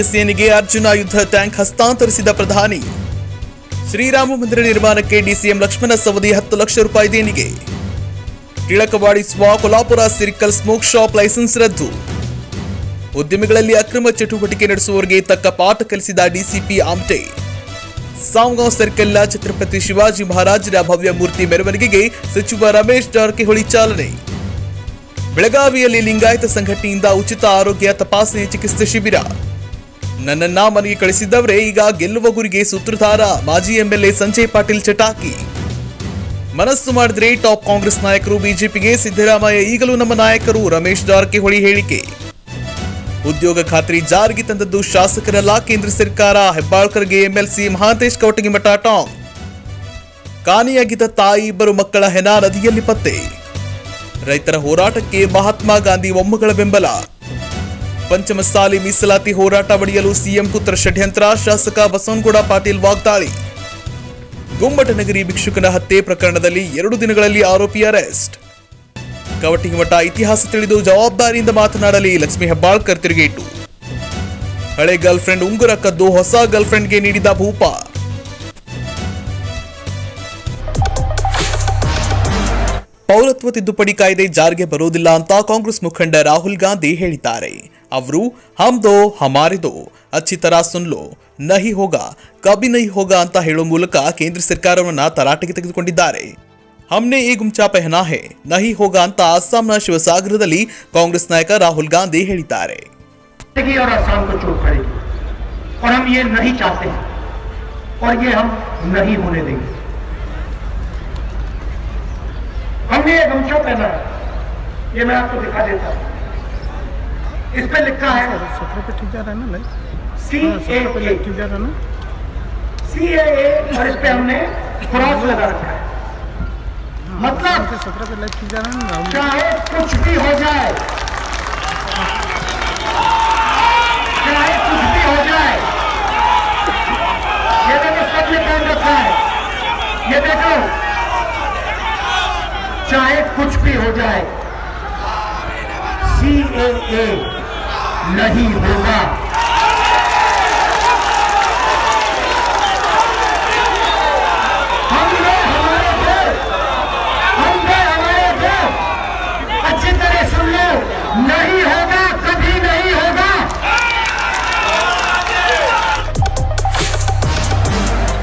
ಭಾರತೀಯ ಸೇನೆಗೆ ಅರ್ಜುನ ಯುದ್ಧ ಟ್ಯಾಂಕ್ ಹಸ್ತಾಂತರಿಸಿದ ಪ್ರಧಾನಿ. ಶ್ರೀರಾಮ ಮಂದಿರ ನಿರ್ಮಾಣಕ್ಕೆ ಡಿಸಿಎಂ ಲಕ್ಷ್ಮಣ ಸವದಿ 10 ಲಕ್ಷ ರೂಪಾಯಿ ದೇಣಿಗೆ. ಟಿಳಕವಾಡಿ ಸ್ವಾ Kolhapur circle smoke shop licence ರದ್ದು. ಉದ್ಯಮಿಗಳಲ್ಲಿ ಅಕ್ರಮ ಚಟುವಟಿಕೆ ನಡೆಸುವವರಿಗೆ ತಕ್ಕ ಪಾಠ ಕಲಿಸಿದ ಡಿಸಿಪಿ ಆಮ್ಟೆ. ಸಾಂಗಾಂವ್ ಸರ್ಕಲ್ನ ಛತ್ರಪತಿ ಶಿವಾಜಿ ಮಹಾರಾಜರ ಭವ್ಯ ಮೂರ್ತಿ ಮೆರವಣಿಗೆಗೆ ಸಚಿವ ರಮೇಶ್ ಜಾರಕಿಹೊಳಿ ಚಾಲನೆ. ಬೆಳಗಾವಿಯಲ್ಲಿ ಲಿಂಗಾಯತ ಸಂಘಟನೆಯಿಂದ ಉಚಿತ ಆರೋಗ್ಯ ತಪಾಸಣೆ ಚಿಕಿತ್ಸೆ ಶಿಬಿರ. ನನ್ನನ್ನ ಮನೆಗೆ ಕಳಿಸಿದ್ದವರೇ ಈಗ ಗೆಲ್ಲುವ ಗುರಿಗೆ ಸೂತ್ರಧಾರ. ಮಾಜಿ ಎಂಎಲ್ಎ ಸಂಜಯ್ ಪಾಟೀಲ್ ಚಟಾಕಿ. ಮನಸ್ಸು ಮಾಡಿದ್ರೆ ಟಾಪ್ ಕಾಂಗ್ರೆಸ್ ನಾಯಕರು ಬಿಜೆಪಿಗೆ, ಸಿದ್ದರಾಮಯ್ಯ ಈಗಲೂ ನಮ್ಮ ನಾಯಕರು. ರಮೇಶ್ ಜಾರಕಿಹೊಳಿ ಹೇಳಿಕೆ. ಉದ್ಯೋಗ ಖಾತ್ರಿ ಜಾರಿಗೆ ತಂದದ್ದು ಶಾಸಕರಲ್ಲ, ಕೇಂದ್ರ ಸರ್ಕಾರ. ಹೆಬ್ಬಾಳ್ಕರ್ಗೆ ಎಂಎಲ್ಸಿ ಮಹಾಂತೇಶ್ ಕವಟಗಿಮಠ ಟಾಂಗ್. ಕಾಣೆಯಾಗಿದ್ದ ತಾಯಿ, 2 ಮಕ್ಕಳ ಹೆಣ ನದಿಯಲ್ಲಿ ಪತ್ತೆ. ರೈತರ ಹೋರಾಟಕ್ಕೆ ಮಹಾತ್ಮ ಗಾಂಧಿ ಮೊಮ್ಮಗಳ ಬೆಂಬಲ. ಪಂಚಮಸಾಲಿ ಮೀಸಲಾತಿ ಹೋರಾಟ ಒಡೆಯಲು ಸಿಎಂ ಪುತ್ರ ಷಡ್ಯಂತ್ರ. ಶಾಸಕ ಬಸವನಗೌಡ ಪಾಟೀಲ್ ವಾಗ್ದಾಳಿ. ಗುಮ್ಮಟನಗರಿ ಭಿಕ್ಷುಕನ ಹತ್ಯೆ ಪ್ರಕರಣದಲ್ಲಿ 2 ದಿನಗಳಲ್ಲಿ ಆರೋಪಿ ಅರೆಸ್ಟ್. ಕವಟಗಿಮಠ ಇತಿಹಾಸ ತಿಳಿದು ಜವಾಬ್ದಾರಿಯಿಂದ ಮಾತನಾಡಲಿ. ಲಕ್ಷ್ಮೀ ಹೆಬ್ಬಾಳ್ಕರ್ ತಿರುಗೇಟು. ಹಳೆ ಗರ್ಲ್ ಫ್ರೆಂಡ್ ಉಂಗುರ ಕದ್ದು ಹೊಸ ಗರ್ಲ್ ಫ್ರೆಂಡ್ಗೆ ನೀಡಿದ ಭೂಪ. ಪೌರತ್ವ ತಿದ್ದುಪಡಿ ಕಾಯ್ದೆ ಜಾರಿಗೆ ಬರುವುದಿಲ್ಲ ಅಂತ ಕಾಂಗ್ರೆಸ್ ಮುಖಂಡ ರಾಹುಲ್ ಗಾಂಧಿ ಹೇಳಿದ್ದಾರೆ. ಅವರು ಹಮ್ ದೋ ಹಮಾರೆ ದೋ ಅಚ್ಚಿ ತರ ಸುನ್ ಲೋ, ನಹಿ ಹೋಗಾ ಕಬಿ ನಹಿ ಹೋಗಾ ಅಂತ ಹೇಳುವ ಮೂಲಕ ಕೇಂದ್ರ ಸರ್ಕಾರವನ್ನ ತರಾಟೆಗೆ ತೆಗೆದುಕೊಂಡಿದ್ದಾರೆ. ಹಮ್ನೆ ಈ ಗುಮ್ಚಾ ಪೆಹನಾ ಹೇ, ನಹಿ ಹೋಗಾ ಅಂತ ಅಸ್ಸಾಂನ ಶಿವಸಾಗರದಲ್ಲಿ ಕಾಂಗ್ರೆಸ್ ನಾಯಕ ರಾಹುಲ್ ಗಾಂಧಿ ಹೇಳಿದ್ದಾರೆ. हमने ये गमछा पहना है, ये मैं आपको दिखा देता हूँ. इस पे लिखा है CAA और इस पे हमने क्रॉस लगा रखा है. मतलब चाहे कुछ भी हो जाए, चाहे कुछ भी हो जाए, ये देखो सब ने पहन रखा है, ये देखो चाहे कुछ भी हो जाए CAA नहीं होगा. हम हमारे देश अच्छी तरह सुन लो, नहीं होगा, कभी नहीं होगा.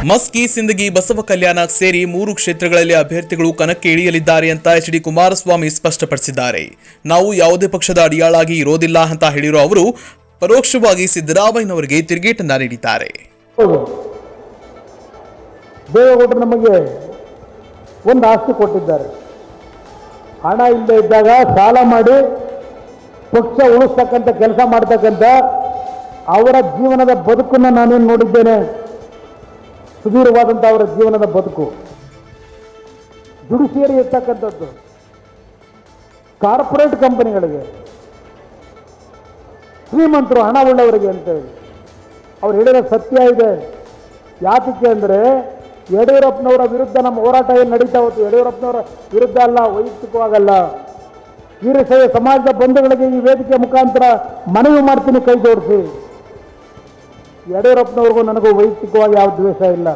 ಮಸ್ಕಿ, ಸಿಂದಗಿ, ಬಸವ ಕಲ್ಯಾಣ ಸೇರಿ 3 ಕ್ಷೇತ್ರಗಳಲ್ಲಿ ಅಭ್ಯರ್ಥಿಗಳು ಕಣಕ್ಕೆ ಇಳಿಯಲಿದ್ದಾರೆ ಅಂತ ಎಚ್ ಡಿ ಕುಮಾರಸ್ವಾಮಿ ಸ್ಪಷ್ಟಪಡಿಸಿದ್ದಾರೆ. ನಾವು ಯಾವುದೇ ಪಕ್ಷದ ಅಡಿಯಾಳಾಗಿ ಇರೋದಿಲ್ಲ ಅಂತ ಹೇಳಿರೋ ಅವರು ಪರೋಕ್ಷವಾಗಿ ಸಿದ್ದರಾಮಯ್ಯನವರಿಗೆ ತಿರುಗೇಟನ್ನ ನೀಡಿದ್ದಾರೆ. ದೇವೇಗೌಡರು ನಮಗೆ ಒಂದು ಆಸ್ತಿ ಕೊಟ್ಟಿದ್ದಾರೆ. ಹಣ ಇಲ್ಲದೆ ಇದ್ದಾಗ ಸಾಲ ಮಾಡಿ ಪಕ್ಷ ಉಳಿಸ್ತಕ್ಕಂಥ ಕೆಲಸ ಮಾಡ್ತಕ್ಕಂಥ ಅವರ ಜೀವನದ ಬದುಕನ್ನು ನಾನೇನು ನೋಡಿದ್ದೇನೆ. ಸುದೀರ್ಘವಾದಂಥ ಅವರ ಜೀವನದ ಬದುಕು, ಜುಡಿಷಿಯರಿ ಇರ್ತಕ್ಕಂಥದ್ದು, ಕಾರ್ಪೊರೇಟ್ ಕಂಪನಿಗಳಿಗೆ, ಶ್ರೀಮಂತರು, ಹಣ ಉಳ್ಳವರಿಗೆ ಅಂತೇಳಿ ಅವ್ರು ಹೇಳಿರೋ ಸತ್ಯ ಇದೆ. ಯಾತಕ್ಕೆ ಅಂದರೆ ಯಡಿಯೂರಪ್ಪನವರ ವಿರುದ್ಧ ನಮ್ಮ ಹೋರಾಟ ಏನು ನಡೀತಾ ಹೋಯ್ತು, ಯಡಿಯೂರಪ್ಪನವರ ವಿರುದ್ಧ ಅಲ್ಲ, ವೈಯಕ್ತಿಕವಾಗಲ್ಲ. ವೀರಶೈವ ಸಮಾಜದ ಬಂಧುಗಳಿಗೆ ಈ ವೇದಿಕೆ ಮುಖಾಂತರ ಮನವಿ ಮಾಡ್ತೀನಿ, ಕೈ ಜೋಡಿಸಿ. ಯಡಿಯೂರಪ್ಪನವ್ರಿಗೂ ನನಗೂ ವೈಯಕ್ತಿಕವಾಗಿ ಯಾವ ದ್ವೇಷ ಇಲ್ಲ.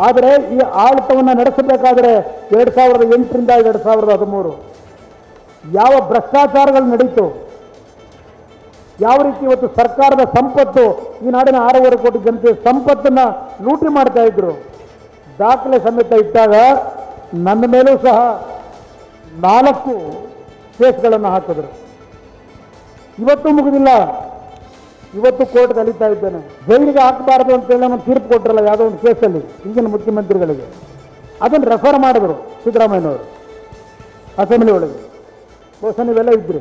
ಆದರೆ ಈ ಆಡಳಿತವನ್ನು ನಡೆಸಬೇಕಾದ್ರೆ 2008ರಿಂದ 2013 ಯಾವ ಭ್ರಷ್ಟಾಚಾರಗಳು ನಡೀತು, ಯಾವ ರೀತಿ ಇವತ್ತು ಸರ್ಕಾರದ ಸಂಪತ್ತು, ಈ ನಾಡಿನ 6.5 ಕೋಟಿ ಜನತೆ ಸಂಪತ್ತನ್ನು ಲೂಟಿ ಮಾಡ್ತಾ ಇದ್ರು, ದಾಖಲೆ ಸಮೇತ ಇಟ್ಟಾಗ ನನ್ನ ಮೇಲೂ ಸಹ 4 ಕೇಸ್ಗಳನ್ನು ಹಾಕಿದ್ರು. ಇವತ್ತು ಮುಗಿದಿಲ್ಲ, ಇವತ್ತು ಕೋರ್ಟ್ಗೆ ಅಲಿತಾ ಇದ್ದೇನೆ. ಜೈಲಿಗೆ ಹಾಕಬಾರದು ಅಂತೇಳಿ ನಾನು ತೀರ್ಪು ಕೊಟ್ಟರಲ್ಲ ಯಾವುದೋ ಒಂದು ಕೇಸಲ್ಲಿ ಈಗಿನ ಮುಖ್ಯಮಂತ್ರಿಗಳಿಗೆ, ಅದನ್ನು ರೆಫರ್ ಮಾಡಿದ್ರು ಸಿದ್ದರಾಮಯ್ಯನವರು ಅಸೆಂಬ್ಲಿ ಒಳಗೆ. ಬಹುಶಃ ನೀವೆಲ್ಲ ಇದ್ರಿ.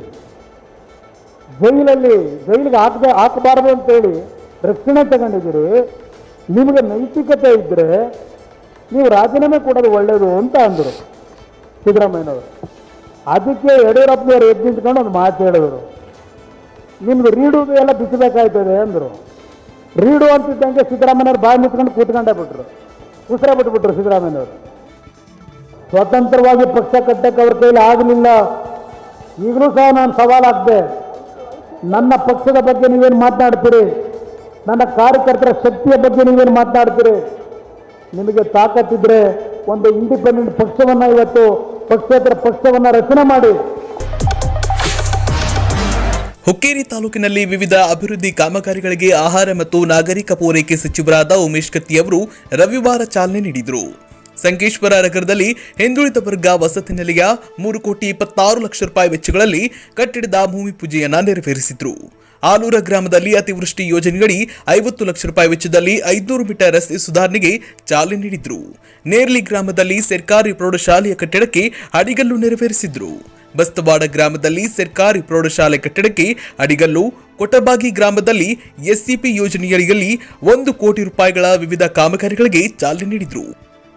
ಜೈಲಿಗೆ ಹಾಕಬಾರದು ಅಂತೇಳಿ ರಕ್ಷಣೆ ತಗೊಂಡಿದ್ದೀರಿ. ನಿಮಗೆ ನೈತಿಕತೆ ಇದ್ದರೆ ನೀವು ರಾಜೀನಾಮೆ ಕೊಡೋದು ಒಳ್ಳೆಯದು ಅಂತ ಅಂದರು ಸಿದ್ದರಾಮಯ್ಯನವರು. ಅದಕ್ಕೆ ಯಡಿಯೂರಪ್ಪನವರು ಎದ್ದು ನಿಂತ್ಕೊಂಡು ಒಂದು ಮಾತು ಹೇಳಿದರು, ನಿಮ್ಗೆ ರೀಡುವುದು ಎಲ್ಲ ಬಿಚ್ಚಬೇಕಾಯ್ತದೆ ಅಂದರು. ರೀಡು ಅಂತಿದ್ದಂಗೆ ಸಿದ್ದರಾಮಯ್ಯವ್ರು ಬಾಯಿ ಮುಚ್ಕೊಂಡು ಕೂತ್ಕೊಂಡೇ ಬಿಟ್ರು, ಉಸಿರೇ ಬಿಟ್ಬಿಟ್ರು ಸಿದ್ದರಾಮಯ್ಯನವರು. ಸ್ವತಂತ್ರವಾಗಿ ಪಕ್ಷ ಕಟ್ಟಕ್ಕೆ ಅವ್ರ ಕೈಲಿ ಆಗಲಿಲ್ಲ. ಈಗಲೂ ಸಹ ನಾನು ಸವಾಲು ಹಾಕಿದೆ, ನನ್ನ ಪಕ್ಷದ ಬಗ್ಗೆ ನೀವೇನು ಮಾತನಾಡ್ತೀರಿ, ನನ್ನ ಕಾರ್ಯಕರ್ತರ ಶಕ್ತಿಯ ಬಗ್ಗೆ ನೀವೇನು ಮಾತನಾಡ್ತೀರಿ? ನಿಮಗೆ ತಾಕತ್ತಿದ್ರೆ ಒಂದು ಇಂಡಿಪೆಂಡೆಂಟ್ ಪಕ್ಷವನ್ನು ಇವತ್ತು ಪಕ್ಷೇತರ ಪಕ್ಷವನ್ನು ರಚನೆ ಮಾಡಿ. ಹುಕ್ಕೇರಿ ತಾಲೂಕಿನಲ್ಲಿ ವಿವಿಧ ಅಭಿವೃದ್ಧಿ ಕಾಮಗಾರಿಗಳಿಗೆ ಆಹಾರ ಮತ್ತು ನಾಗರಿಕ ಪೂರೈಕೆ ಸಚಿವರಾದ ಉಮೇಶ್ ಕತ್ತಿ ಅವರು ರವಿವಾರ ಚಾಲನೆ ನೀಡಿದರು. ಸಂಕೇಶ್ವರ ನಗರದಲ್ಲಿ ಹಿಂದುಳಿದ ವರ್ಗ ವಸತಿ ನಿಲಯ 3,26,00,000 ರೂಪಾಯಿ ವೆಚ್ಚಗಳಲ್ಲಿ ಕಟ್ಟಡದ ಭೂಮಿ ಪೂಜೆಯನ್ನ ನೆರವೇರಿಸಿದ್ರು. ಆಲೂರ ಗ್ರಾಮದಲ್ಲಿ ಅತಿವೃಷ್ಟಿ ಯೋಜನೆಯಡಿ 50 ಲಕ್ಷ ರೂಪಾಯಿ ವೆಚ್ಚದಲ್ಲಿ 500 ಮೀಟರ್ ರಸ್ತೆ ಸುಧಾರಣೆಗೆ ಚಾಲನೆ ನೀಡಿದ್ರು. ನೇರ್ಲಿ ಗ್ರಾಮದಲ್ಲಿ ಸರ್ಕಾರಿ ಪ್ರೌಢಶಾಲೆಯ ಕಟ್ಟಡಕ್ಕೆ ಅಡಿಗಲ್ಲು ನೆರವೇರಿಸಿದ್ರು. ಬಸ್ತವಾಡ ಗ್ರಾಮದಲ್ಲಿ ಸರ್ಕಾರಿ ಪ್ರೌಢಶಾಲೆ ಕಟ್ಟಡಕ್ಕೆ ಅಡಿಗಲ್ಲು, ಕೊಟಬಾಗಿ ಗ್ರಾಮದಲ್ಲಿ ಎಸ್ಸಿಪಿ ಯೋಜನೆಯಡಿಯಲ್ಲಿ 1 ಕೋಟಿ ರೂಪಾಯಿಗಳ ವಿವಿಧ ಕಾಮಗಾರಿಗಳಿಗೆ ಚಾಲನೆ ನೀಡಿದ್ರು.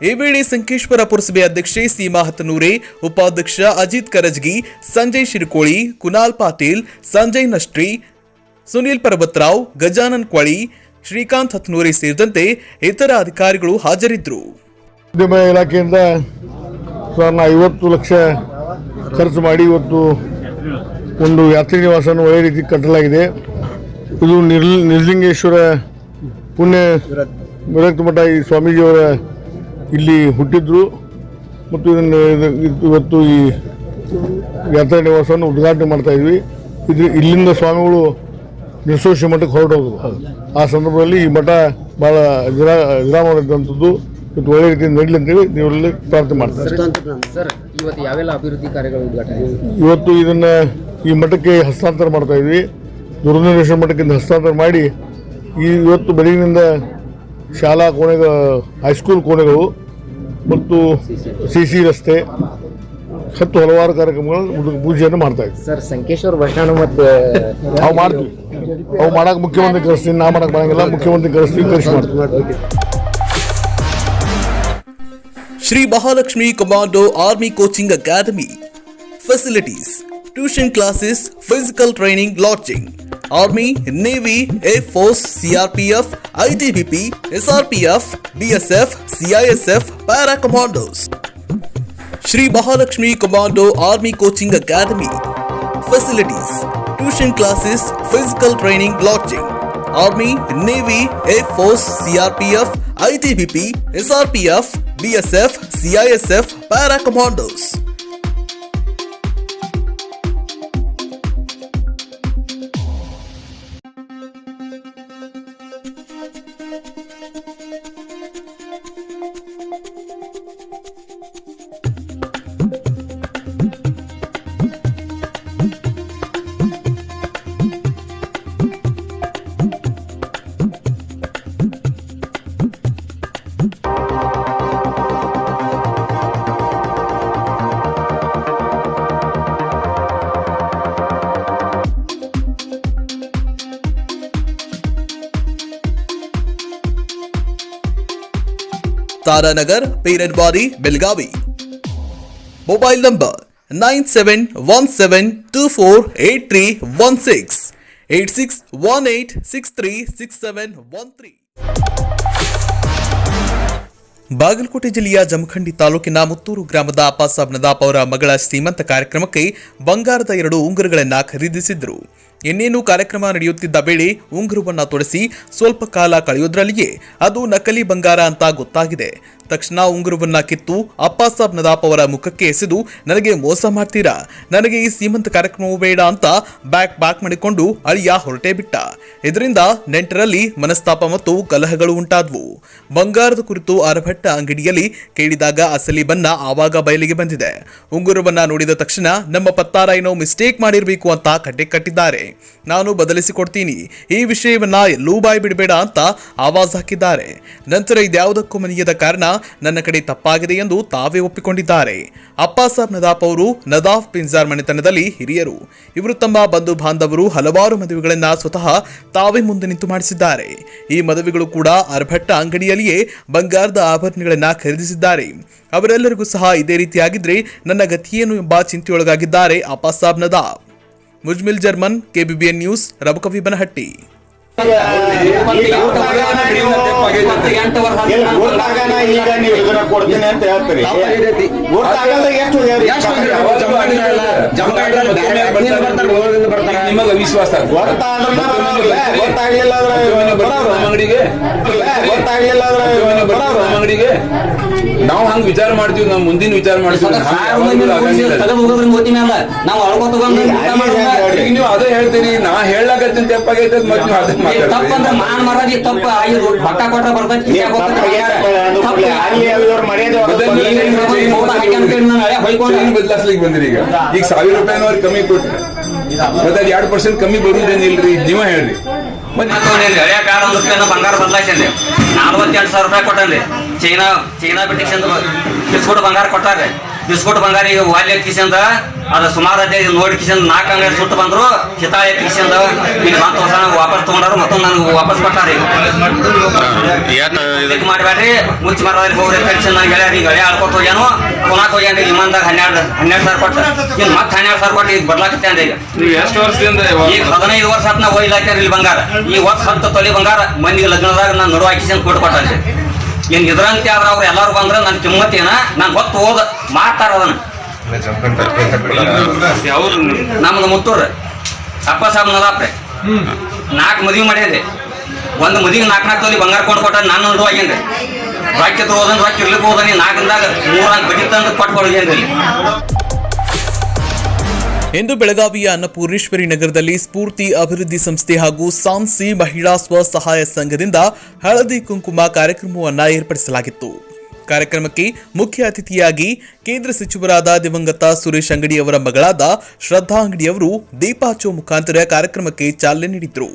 ಈ ವೇಳೆ ಸಂಕೇಶ್ವರ ಪುರಸಭೆ ಅಧ್ಯಕ್ಷೆ ಸೀಮಾ ಹತನೂರೆ, ಉಪಾಧ್ಯಕ್ಷ ಅಜಿತ್ ಕರಜ್ಗಿ, ಸಂಜಯ್ ಶಿರಕೋಳಿ, ಕುನಾಲ್ ಪಾಟೀಲ್, ಸಂಜಯ್ ನಷ್ಟ್ರಿ, ಸುನೀಲ್ ಪರ್ವತ್ರಾವ್, ಗಜಾನನ್ ಕ್ವಳಿ, ಶ್ರೀಕಾಂತ್ ಹತ್ನೂರೆ ಸೇರಿದಂತೆ ಇತರ ಅಧಿಕಾರಿಗಳು ಹಾಜರಿದ್ದರು. ಉದ್ಯಮ ಇಲಾಖೆಯಿಂದ 50 ಲಕ್ಷ ಖರ್ಚು ಮಾಡಿ ಇವತ್ತು ಒಂದು ಯಾತ್ರಿ ನಿವಾಸವನ್ನು ಒಳ್ಳೆ ರೀತಿ ಕಟ್ಟಲಾಗಿದೆ. ಇದು ನಿರ್ಲಿಂಗೇಶ್ವರ ಪುಣ್ಯ ವಿರಕ್ತ ಮಠ ಈ ಸ್ವಾಮೀಜಿಯವರ ಇಲ್ಲಿ ಹುಟ್ಟಿದ್ರು ಮತ್ತು ಇವತ್ತು ಈ ಯಾತ್ರಾ ನಿವಾಸವನ್ನು ಉದ್ಘಾಟನೆ ಮಾಡ್ತಾ ಇದ್ವಿ. ಇಲ್ಲಿಂದ ಸ್ವಾಮಿಗಳು ನಿರ್ಸೋಷಿ ಮಠಕ್ಕೆ ಹೊರಟೋದ್ರು. ಆ ಸಂದರ್ಭದಲ್ಲಿ ಈ ಮಠ ಭಾಳ ವಿರಾಮವಾದಂಥದ್ದು ಇವತ್ತು ಒಳ್ಳೆ ರೀತಿಯಿಂದ ನಡೀಲಿ ಅಂತೇಳಿ ನೀವಲ್ಲಿ ಪ್ರಾರ್ಥನೆ ಮಾಡ್ತಾರೆ. ಸರ್, ಇವತ್ತು ಯಾವೆಲ್ಲ ಅಭಿವೃದ್ಧಿ ಕಾರ್ಯಗಳು ಉದ್ಘಾಟನೆ? ಇವತ್ತು ಇದನ್ನು ಈ ಮಠಕ್ಕೆ ಹಸ್ತಾಂತರ ಮಾಡ್ತಾ ಇದ್ವಿ. ದುರ್ಗೇಶ್ವರ ಮಠಕ್ಕೆ ಹಸ್ತಾಂತರ ಮಾಡಿ ಇವತ್ತು ಬೆಳಗಿನಿಂದ ಶಾಲಾ ಕೋಣೆಗಳು, ಹೈಸ್ಕೂಲ್ ಕೋಣೆಗಳು ಮತ್ತು ಸಿಸಿ ರಸ್ತೆ ಹತ್ತು ಹಲವಾರು ಕಾರ್ಯಕ್ರಮಗಳು ಪೂಜೆಯನ್ನು ಮಾಡ್ತಾ ಇದ್ವಿ. ಸರ್, ಸಂಕೇಶ್ವರ ಬಸ್ ಸ್ಟ್ಯಾಂಡ್ ಮತ್ತು ನಾವು ಮಾಡ್ತೀವಿ. ಅವು ಮಾಡಕ್ಕೆ ಮುಖ್ಯಮಂತ್ರಿ ಕಳಿಸ್ತೀನಿ, ನಾ ಮಾಡಕ್ಕೆ ಬರಂಗಿಲ್ಲ, ಮುಖ್ಯಮಂತ್ರಿ ಕಳಿಸ್ತೀನಿ, ಕಳಿಸಿ ಮಾಡ್ತೀವಿ. Shri Mahalakshmi Commando Army Coaching Academy. Facilities: tuition classes, physical training, lodging. Army, Navy, Air Force, CRPF, ITBP, SRPF, BSF, CISF, Para Commandos. Shri Mahalakshmi Commando Army Coaching Academy. Facilities: tuition classes, physical training, lodging. Army, Navy, Air Force, CRPF, ITBP, SRPF, BSF, CISF, Para Commandos. Taranagar, Peeranwadi, Belagavi. Mobile number 9717248316 8618636713. Bagalkot ಜಿಲ್ಲೆಯ ಜಮಖಂಡಿ ತಾಲೂಕಿನ ಮುತ್ತೂರು ಗ್ರಾಮದ ಅಪ್ಪಾಸಾಬ್ ನದಾಪ್ ಅವರ ಮಗಳ ಶ್ರೀಮಂತ ಕಾರ್ಯಕ್ರಮಕ್ಕೆ ಬಂಗಾರದ 2 ಉಂಗುರಗಳನ್ನು ಖರೀದಿಸಿದ್ರು. ಇನ್ನೇನು ಕಾರ್ಯಕ್ರಮ ನಡೆಯುತ್ತಿದ್ದ ವೇಳೆ ಉಂಗುರವನ್ನ ತೊಡಿಸಿ ಸ್ವಲ್ಪ ಕಾಲ ಕಳೆಯೋದ್ರಲ್ಲಿಯೇ ಅದು ನಕಲಿ ಬಂಗಾರ ಅಂತ ಗೊತ್ತಾಗಿದೆ. ತಕ್ಷಣ ಉಂಗುರವನ್ನ ಕಿತ್ತು ಅಪ್ಪಾಸಾಬ್ ನದಾಪ್ ಅವರ ಮುಖಕ್ಕೆ ಎಸೆದು, ನನಗೆ ಮೋಸ ಮಾಡ್ತೀರಾ, ನನಗೆ ಈ ಶ್ರೀಮಂತ ಕಾರ್ಯಕ್ರಮವೂ ಬೇಡ ಅಂತ ಬ್ಯಾಕ್ ಮಾಡಿಕೊಂಡು ಅಳಿಯ ಹೊರಟೇ ಬಿಟ್ಟ. ಇದರಿಂದ ನೆಂಟರಲ್ಲಿ ಮನಸ್ತಾಪ ಮತ್ತು ಕಲಹಗಳು ಉಂಟಾದವು. ಬಂಗಾರದ ಕುರಿತು ಆರಭಟ್ಟ ಅಂಗಡಿಯಲ್ಲಿ ಕೇಳಿದಾಗ ಅಸಲಿ ಬಣ್ಣ ಆವಾಗ ಬಯಲಿಗೆ ಬಂದಿದೆ. ಉಂಗುರವನ್ನ ನೋಡಿದ ತಕ್ಷಣ ನಮ್ಮ ಪತ್ತಾರ ಏನೋ ಮಿಸ್ಟೇಕ್ ಮಾಡಿರಬೇಕು ಅಂತ ಕಟ್ಟಿದ್ದಾರೆ. ನಾನು ಬದಲಿಸಿಕೊಡ್ತೀನಿ, ಈ ವಿಷಯವನ್ನ ಎಲ್ಲೂ ಬಾಯಿ ಬಿಡಬೇಡ ಅಂತ ಆವಾಜ್ ಹಾಕಿದ್ದಾರೆ. ನಂತರ ಇದ್ಯಾವುದಕ್ಕೂ ಮನೆಯದ ಕಾರಣ ನನ್ನ ಕಡೆ ತಪ್ಪಾಗಿದೆ ಎಂದು ತಾವೇ ಒಪ್ಪಿಕೊಂಡಿದ್ದಾರೆ. ಅಪ್ಪಾಸಾಬ್ ನದಾಪ್ ಅವರು ನದಾಫ್ ಪಿಂಜಾರ್ ಮನೆತನದಲ್ಲಿ ಹಿರಿಯರು. ಇವರು ತಮ್ಮ ಬಂಧು ಬಾಂಧವರು ಹಲವಾರು ಮದುವೆಗಳನ್ನ ಸ್ವತಃ ತಾವೇ ಮುಂದೆ ನಿಂತು ಮಾಡಿಸಿದ್ದಾರೆ. ಈ ಮದುವೆಗಳು ಕೂಡ ಆರಭಟ್ಟ ಅಂಗಡಿಯಲ್ಲಿಯೇ ಬಂಗಾರದ ಆಭರಣಗಳನ್ನ ಖರೀದಿಸಿದ್ದಾರೆ. ಅವರೆಲ್ಲರಿಗೂ ಸಹ ಇದೇ ರೀತಿಯಾಗಿದ್ರೆ ನನ್ನ ಗತಿಯೇನು ಎಂಬ ಚಿಂತೆಯೊಳಗಾಗಿದ್ದಾರೆ ಅಪ್ಪಾಸಾಬ್ ನದಾಪ್. Mujmil Jarman, KBBN news, Rabakavi Banahatti. 8 ವರ್ಷ ಇಲ್ಲ, ಗುರ್ತಾಗನ ಈಗ ನೀವು ಇದನ್ನ ಕೊಡ್ತೀನಿ ಅಂತ ಹೇಳ್ತೀರಿ. ಗುರ್ತಾಗಲ್ದಾಗ ಎಷ್ಟು ನಿಮಗೆ ವಿಶ್ವಾಸ ಗೊತ್ತಾಗ್ಲಿಲ್ಲ ಅಂಗಡಿಗೆ ಅಂಗಡಿಗೆ ನಾವು ಹಂಗ ವಿಚಾರ ಮಾಡ್ತೀವಿ, ನಾವು ಮುಂದಿನ ವಿಚಾರ ಮಾಡ್ತೀವಿ. ಈಗ ನೀವು ಅದೇ ಹೇಳ್ತೀರಿ, ನಾ ಹೇಳಕತ್ತೀನಿ ತಪ್ಪಾಗೈತೆ ಮತ್ತೆ ಅದೇ ಬದಲಾಸ್ಲಿಕ್ಕೆ ಬಂದಿರಿ. ಈಗ 1000 ರೂಪಾಯಿನವ್ರಿಗೆ ಕಮ್ಮಿ ಕೊಟ್ರಿ, ಮತ್ತೆ 2% ಕಮ್ಮಿ ಬರುವುದೇನಿಲ್ರಿ, ನೀವೇ ಹೇಳ್ರಿ. ಹಳೆಯ ಕಾಲ 1 ರೂಪಾಯಿನ ಬಂಗಾರ ಬದಲಾಯಿಸಂడి 48,000 ರೂಪಾಯಿ ಕೊಟ್ಟಂడి. ಚೈನಾ ಬಿಟ್ಟಿಸಿಂದ ಬಿಸ್ಕುಟ್ ಬಂಗಾರ ಕೊಟ್ಟಾರೆ. ಬಿಸ್ಕುಟ್ ಬಂಗಾರ ಈಗ ವಾಲ್ಯ ಕಿಸಿಂದ ಅದು ಸುಮಾರು ನೋಡಿ ಕಿಸಿಂದ 4 ಅಂಗಡಿ ಸುಟ್ಟು ಬಂದ್ರು, ಹಿತಾಳೆ ಕಿಸಿಂದ ಈಗ 10 ವರ್ಷ ವಾಪಸ್ ತಗೊಂಡಾರು, ಮತ್ತೊಂದು ನನಗೆ ವಾಪಸ್ ಕೊಟ್ಟಾರೆ. ಇದಕ್ಕೆ ಮಾಡಬೇಡ್ರಿ, ಮುಚ್ಚಿ ಮರದಲ್ಲಿ ಹೋಗ್ರಿ ಕಳಿಸಿ ನನಗೆ ಹೇಳ್ಯಾರ. ಈಗ ಹಳೆ ಆಳ್ಕೊತ ಹೋಗ್ಯಾನು, ಪುನಃ ಹೋಗ್ಯಾನ್ರಿ ವಿಮಾನದಾಗ 12,000 ಕೊಟ್ಟು, ಇನ್ನು ಮತ್ತೆ 12,000 ಕೊಟ್ಟು ಈಗ ಬದಲಾಕತ್ತೇನ್ರಿ. ಈಗ ನೀವು ಎಷ್ಟು ವರ್ಷದಿಂದ ಈಗ 15 ವರ್ಷ ಆತ್ ನಾ ಹೋಗ್ಲಾಕ್ಯಾರ ಇಲ್ಲಿ ಬಂಗಾರ. ಈ ವರ್ಷ 10 ತೊಲಿ ಬಂಗಾರ ಮಂದಿಗೆ ಲಗ್ನದಾಗ ನಾನು ನಡು ಹಾಕಿಸಿ ಕೊಟ್ಟು ಕೊಟ್ಟಾರೆ. ಏನ್ ಇದ್ರಂತೆ ಆದ್ರೆ ಅವ್ರು ಎಲ್ಲಾರು ಬಂದ್ರೆ ನನ್ನ ಕಿಮ್ಮತ್ತೇನ ನಾನು ಹೊತ್ತು ಹೋದ ಮಾಡ್ತಾರ ಅದನ್ನ. ನಮ್ದು ಮುತ್ತೂರ್ ಅಪ್ಪ ಸಾಬ್ ನದಾಪ್ರೆ 4 ಮದುವೆ ಮಾಡ್ಯಾರಿ. ಒಂದು ಮದುವೆಗೆ 4 ತೊಲಿ ಬಂಗಾರ ಕೊಂಡು ಕೊಟ್ಟ ನಾನು ನಡು ಆಗ್ಯನ್ರಿ. ರಾಕ್ಯತ್ರ ಹೋದನ್ ರಾಕ್ ಇರ್ಲಿಕ್ಕೆ ಹೋದನಿ 4ದಾಗ 3 ಅಂಕ ಬಡ್ಡಿ ತಂದು ಕೊಟ್ಕೊಳ್ಗೇನ್ರಿ. ಇಂದು ಬೆಳಗಾವಿಯ ಅನ್ನಪೂರ್ಣೇಶ್ವರಿ ನಗರದಲ್ಲಿ ಸ್ಫೂರ್ತಿ ಅಭಿವೃದ್ಧಿ ಸಂಸ್ಥೆ ಹಾಗೂ ಸಾನ್ಸಿ ಮಹಿಳಾ ಸ್ವಸಹಾಯ ಸಂಘದಿಂದ ಹಳದಿ ಕುಂಕುಮ ಕಾರ್ಯಕ್ರಮವನ್ನು ಏರ್ಪಡಿಸಲಾಗಿತ್ತು. ಕಾರ್ಯಕ್ರಮಕ್ಕೆ ಮುಖ್ಯ ಅತಿಥಿಯಾಗಿ ಕೇಂದ್ರ ಸಚಿವರಾದ ದಿವಂಗತ ಸುರೇಶ್ ಅಂಗಡಿ ಅವರ ಮಗಳಾದ ಶ್ರದ್ಧಾ ಅಂಗಡಿ ಅವರು ದೀಪಾಚೋ ಮುಖಾಂತರ ಕಾರ್ಯಕ್ರಮಕ್ಕೆ ಚಾಲನೆ ನೀಡಿದರು.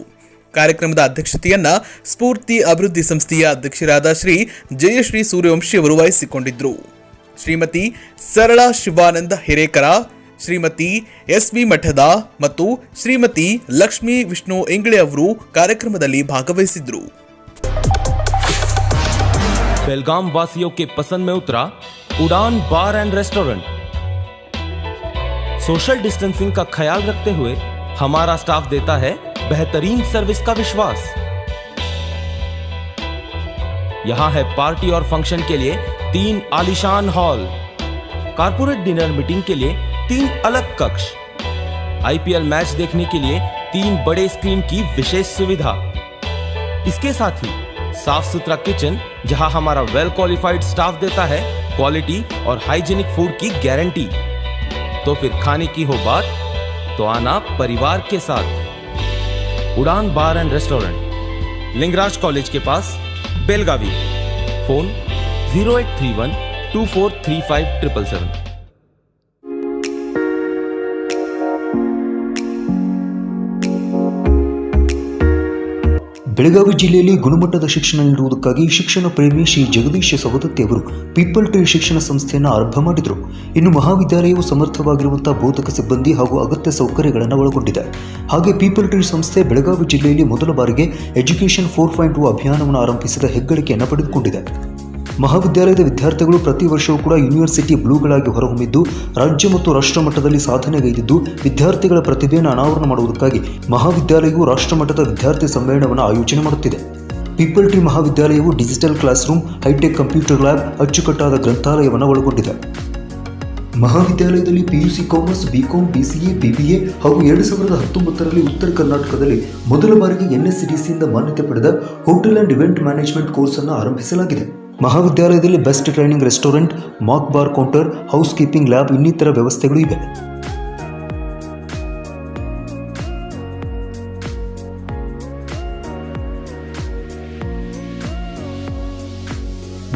ಕಾರ್ಯಕ್ರಮದ ಅಧ್ಯಕ್ಷತೆಯನ್ನ ಸ್ಫೂರ್ತಿ ಅಭಿವೃದ್ಧಿ ಸಂಸ್ಥೆಯ ಅಧ್ಯಕ್ಷರಾದ ಶ್ರೀ ಜಯಶ್ರೀ ಸೂರ್ಯವಂಶಿ ಅವರು ವಹಿಸಿಕೊಂಡಿದ್ದರು. ಶ್ರೀಮತಿ ಸರಳಾ ಶಿವಾನಂದ ಹಿರೇಕರ, ಶ್ರೀಮತಿ ಎಸ್.ವಿ. ಮಠದ ಮತ್ತು ಶ್ರೀಮತಿ ಲಕ್ಷ್ಮೀ ವಿಷ್ಣು ಎಂಗಳೆ ಅವರು ಕಾರ್ಯಕ್ರಮದಲ್ಲಿ ಭಾಗವಹಿಸಿದ್ರು. बेलगाम वासियों के पसंद में उतरा उड़ान बार एंड रेस्टोरेंट। सोशल डिस्टेंसिंग का ख्याल रखते हुए हमारा स्टाफ देता है बेहतरीन सर्विस का विश्वास। यहां है पार्टी और फंक्शन के लिए 3 आलीशान हॉल, कारपोरेट डिनर मीटिंग के लिए 3 अलग कक्ष, आईपीएल मैच देखने के लिए 3 बड़े स्क्रीन की विशेष सुविधा। इसके साथ ही साफ सुथरा किचन जहां हमारा वेल क्वालिफाइड स्टाफ देता है क्वालिटी और हाइजीनिक फूड की गारंटी। तो फिर खाने की हो बात तो आना परिवार के साथ। उड़ान बार एंड रेस्टोरेंट, लिंगराज कॉलेज के पास, बेलगावी। फोन 0831 2435 777। ಬೆಳಗಾವಿ ಜಿಲ್ಲೆಯಲ್ಲಿ ಗುಣಮಟ್ಟದ ಶಿಕ್ಷಣ ನೀಡುವುದಕ್ಕಾಗಿ ಶಿಕ್ಷಣ ಪ್ರೇಮಿ ಶ್ರೀ ಜಗದೀಶ ಸವದತ್ತಿ ಅವರು ಪೀಪಲ್ ಟ್ರೀ ಶಿಕ್ಷಣ ಸಂಸ್ಥೆಯನ್ನು ಆರಂಭ ಮಾಡಿದರು. ಇನ್ನು ಮಹಾವಿದ್ಯಾಲಯವು ಸಮರ್ಥವಾಗಿರುವಂತಹ ಬೋಧಕ ಸಿಬ್ಬಂದಿ ಹಾಗೂ ಅಗತ್ಯ ಸೌಕರ್ಯಗಳನ್ನು ಒಳಗೊಂಡಿದೆ. ಹಾಗೆ ಪೀಪಲ್ ಟ್ರೀ ಸಂಸ್ಥೆ ಬೆಳಗಾವಿ ಜಿಲ್ಲೆಯಲ್ಲಿ ಮೊದಲ ಬಾರಿಗೆ ಎಜುಕೇಷನ್ 4.0 ಅಭಿಯಾನವನ್ನು ಆರಂಭಿಸಿದ ಹೆಗ್ಗಳಿಕೆಯನ್ನು ಪಡೆದುಕೊಂಡಿದೆ. ಮಹಾವಿದ್ಯಾಲಯದ ವಿದ್ಯಾರ್ಥಿಗಳು ಪ್ರತಿ ವರ್ಷವೂ ಕೂಡ ಯೂನಿವರ್ಸಿಟಿ ಬ್ಲೂಗಳಾಗಿ ಹೊರಹೊಮ್ಮಿದ್ದು ರಾಜ್ಯ ಮತ್ತು ರಾಷ್ಟ್ರ ಮಟ್ಟದಲ್ಲಿ ಸಾಧನೆಗೈದಿದ್ದು ವಿದ್ಯಾರ್ಥಿಗಳ ಪ್ರತಿಭೆಯನ್ನು ಅನಾವರಣ ಮಾಡುವುದಕ್ಕಾಗಿ ಮಹಾವಿದ್ಯಾಲಯವು ರಾಷ್ಟ್ರಮಟ್ಟದ ವಿದ್ಯಾರ್ಥಿ ಸಮ್ಮೇಳನವನ್ನು ಆಯೋಜನೆ ಮಾಡುತ್ತಿದೆ. ಪೀಪಲ್ ಟ್ರೀ ಮಹಾವಿದ್ಯಾಲಯವು digital class room, hitech computer lab, ಅಚ್ಚುಕಟ್ಟಾದ ಗ್ರಂಥಾಲಯವನ್ನು ಒಳಗೊಂಡಿದೆ. ಮಹಾವಿದ್ಯಾಲಯದಲ್ಲಿ PUC commerce, BCom, BCA, BBA ಹಾಗೂ 2019ರಲ್ಲಿ ಉತ್ತರ ಕರ್ನಾಟಕದಲ್ಲಿ ಮೊದಲ ಬಾರಿಗೆ NSCDCಯಿಂದ ಮಾನ್ಯತೆ ಪಡೆದ hotel and event management course ಅನ್ನು ಆರಂಭಿಸಲಾಗಿದೆ. ಮಹಾವಿದ್ಯಾಲಯದಲ್ಲಿ best training restaurant, mock bar counter, house keeping lab ಇನ್ನಿತರ ವ್ಯವಸ್ಥೆಗಳು ಇವೆ.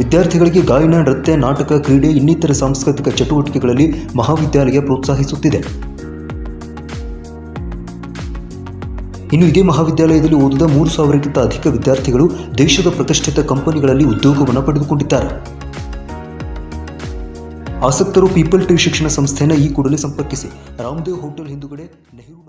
ವಿದ್ಯಾರ್ಥಿಗಳಿಗೆ ಗಾಯನ, ನೃತ್ಯ, ನಾಟಕ, ಕ್ರೀಡೆ ಇನ್ನಿತರ ಸಾಂಸ್ಕೃತಿಕ ಚಟುವಟಿಕೆಗಳಲ್ಲಿ ಮಹಾವಿದ್ಯಾಲಯ ಪ್ರೋತ್ಸಾಹಿಸುತ್ತಿದೆ. ಇನ್ನು ಇದೇ ಮಹಾವಿದ್ಯಾಲಯದಲ್ಲಿ ಓದಿದ 3,000ಕ್ಕಿಂತ ಅಧಿಕ ವಿದ್ಯಾರ್ಥಿಗಳು ದೇಶದ ಪ್ರತಿಷ್ಠಿತ ಕಂಪನಿಗಳಲ್ಲಿ ಉದ್ಯೋಗವನ್ನು ಪಡೆದುಕೊಂಡಿದ್ದಾರೆ. ಆಸಕ್ತರು ಪೀಪಲ್ ಟ್ರೀ ಶಿಕ್ಷಣ ಸಂಸ್ಥೆಯನ್ನು ಈ ಕೂಡಲೇ ಸಂಪರ್ಕಿಸಿ. ರಾಮದೇವ್ ಹೋಟೆಲ್ ಹಿಂದುಗಡೆ, ನೆಹರು